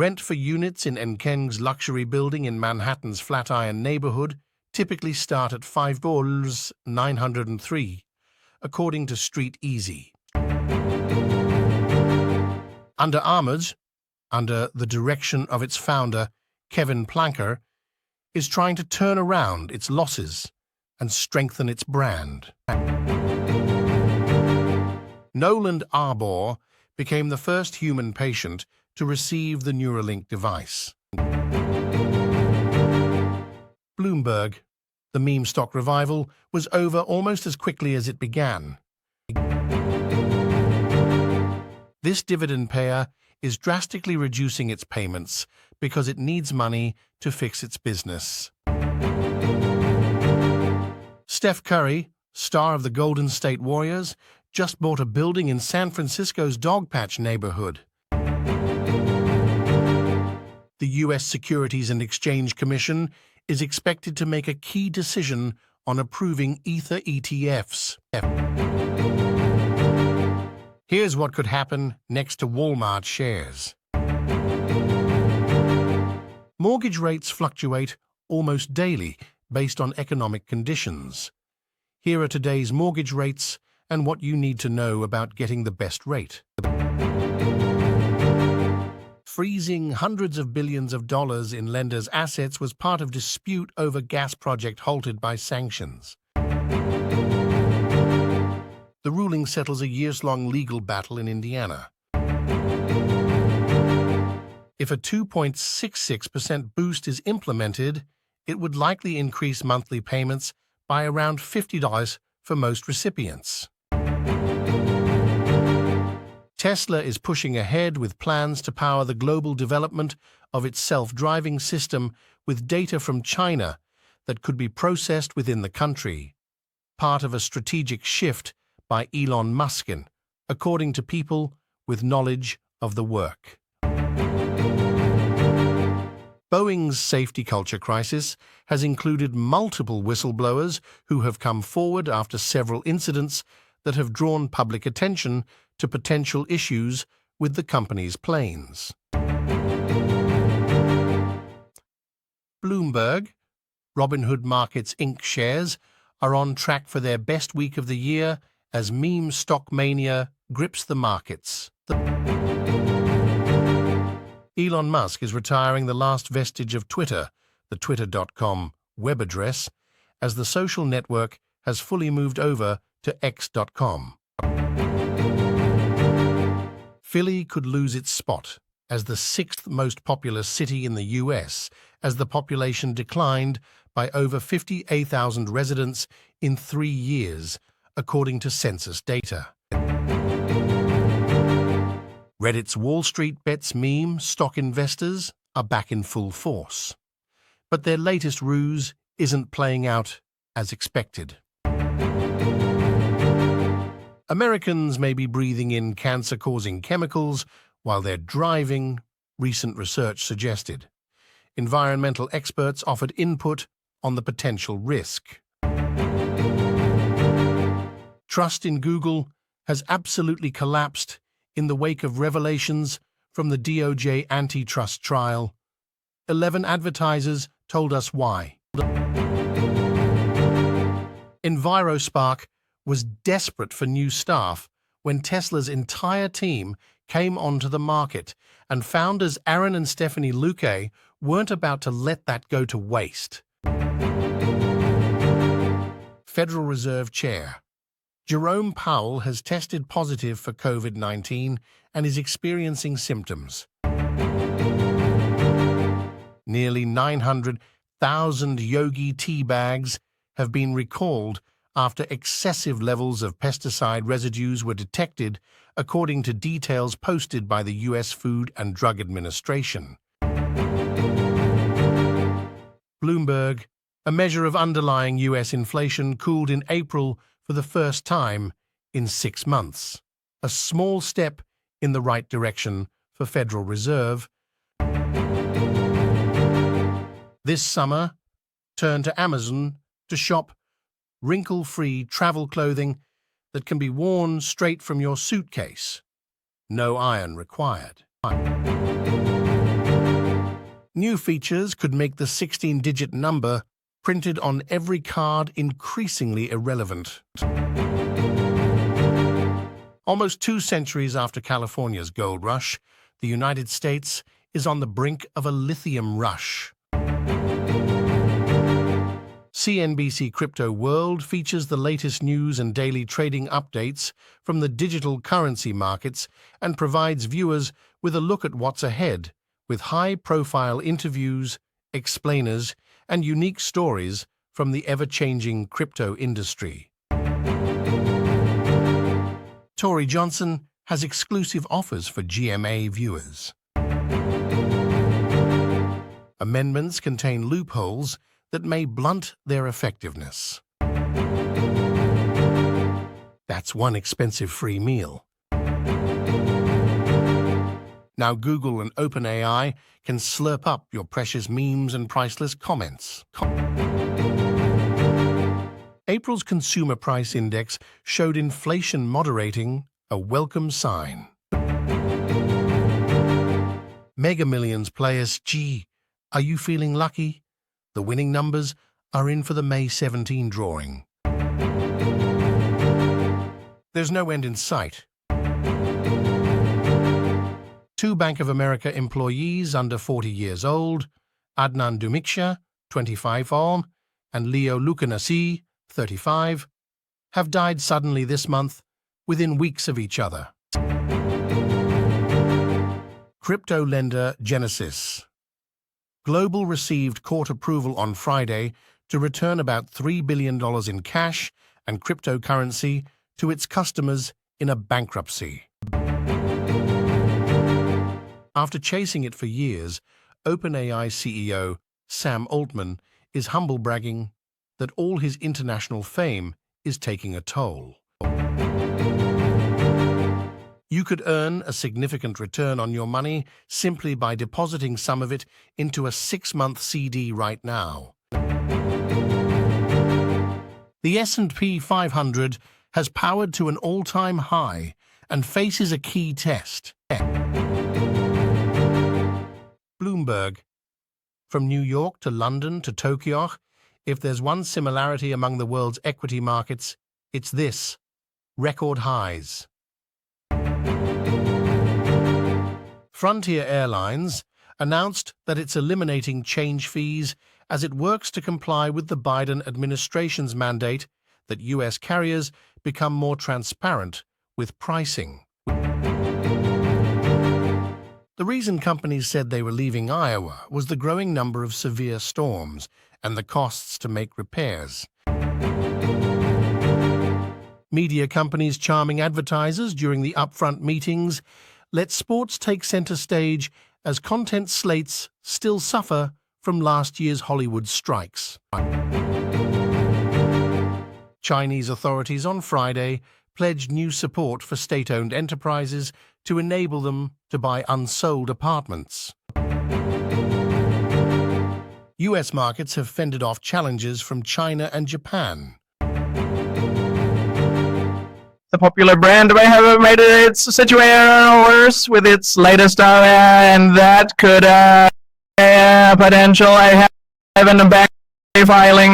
Rent for units in Enkeng's luxury building in Manhattan's Flatiron neighborhood typically start at $5,903, according to Street Easy. Under Armour's, under the direction of its founder, Kevin Planker, is trying to turn around its losses and strengthen its brand. Noland Arbor became the first human patient to receive the Neuralink device. Bloomberg, the meme stock revival, was over almost as quickly as it began. This dividend payer is drastically reducing its payments because it needs money to fix its business. Steph Curry, star of the Golden State Warriors, just bought a building in San Francisco's Dogpatch neighborhood. The U.S. Securities and Exchange Commission is expected to make a key decision on approving Ether ETFs. Here's what could happen next to Walmart shares. Mortgage rates fluctuate almost daily based on economic conditions. Here are today's mortgage rates and what you need to know about getting the best rate. Freezing hundreds of billions of dollars in lenders' assets was part of dispute over gas project halted by sanctions. The ruling settles a years-long legal battle in Indiana. If a 2.66% boost is implemented, it would likely increase monthly payments by around $50 for most recipients. Tesla is pushing ahead with plans to power the global development of its self-driving system with data from China that could be processed within the country, part of a strategic shift by Elon Musk, according to people with knowledge of the work. Boeing's safety culture crisis has included multiple whistleblowers who have come forward after several incidents that have drawn public attention to potential issues with the company's planes. Bloomberg, Robinhood Markets Inc. shares are on track for their best week of the year as meme stock mania grips the markets. Elon Musk is retiring the last vestige of Twitter, the twitter.com web address, as the social network has fully moved over to x.com. Philly could lose its spot as the sixth most populous city in the U.S. as the population declined by over 58,000 residents in 3 years, according to census data. Reddit's Wall Street Bets meme stock investors are back in full force, but their latest ruse isn't playing out as expected. Americans may be breathing in cancer-causing chemicals while they're driving, recent research suggested. Environmental experts offered input on the potential risk. Trust in Google has absolutely collapsed in the wake of revelations from the DOJ antitrust trial. 11 advertisers told us why. EnviroSpark was desperate for new staff when Tesla's entire team came onto the market, and founders Aaron and Stephanie Luque weren't about to let that go to waste. Federal Reserve Chair Jerome Powell has tested positive for COVID-19 and is experiencing symptoms. Nearly 900,000 Yogi tea bags have been recalled after excessive levels of pesticide residues were detected, according to details posted by the U.S. Food and Drug Administration. Bloomberg, a measure of underlying U.S. inflation cooled in April for the first time in 6 months, a small step in the right direction for Federal Reserve. This summer, turn to Amazon to shop wrinkle-free travel clothing that can be worn straight from your suitcase. No iron required. New features could make the 16-digit number printed on every card increasingly irrelevant. Almost 2 centuries after California's gold rush, the United States is on the brink of a lithium rush. CNBC Crypto World features the latest news and daily trading updates from the digital currency markets and provides viewers with a look at what's ahead, with high-profile interviews, explainers, and unique stories from the ever-changing crypto industry. Tory Johnson has exclusive offers for GMA viewers. Amendments contain loopholes that may blunt their effectiveness. That's one expensive free meal. Now Google and OpenAI can slurp up your precious memes and priceless comments. April's Consumer Price Index showed inflation moderating, a welcome sign. Mega Millions players, gee, are you feeling lucky? The winning numbers are in for the May 17 drawing. There's no end in sight. 2 Bank of America employees under 40 years old, Adnan Dumiksha, 25, and Leo Lukanasi, 35, have died suddenly this month, within weeks of each other. Crypto lender Genesis Global received court approval on Friday to return about $3 billion in cash and cryptocurrency to its customers in a bankruptcy. After chasing it for years, OpenAI CEO Sam Altman is humble bragging that all his international fame is taking a toll. You could earn a significant return on your money simply by depositing some of it into a 6-month CD right now. The S&P 500 has powered to an all-time high and faces a key test. Bloomberg. From New York to London to Tokyo, if there's one similarity among the world's equity markets, it's this: record highs. Frontier Airlines announced that it's eliminating change fees as it works to comply with the Biden administration's mandate that U.S. carriers become more transparent with pricing. The reason companies said they were leaving Iowa was the growing number of severe storms and the costs to make repairs. Media companies charming advertisers during the upfront meetings let sports take center stage as content slates still suffer from last year's Hollywood strikes. Chinese authorities on Friday pledged new support for state-owned enterprises to enable them to buy unsold apartments. U.S. markets have fended off challenges from China and Japan. The popular brand may have made its situation worse with its latest and that could potential have a bank filing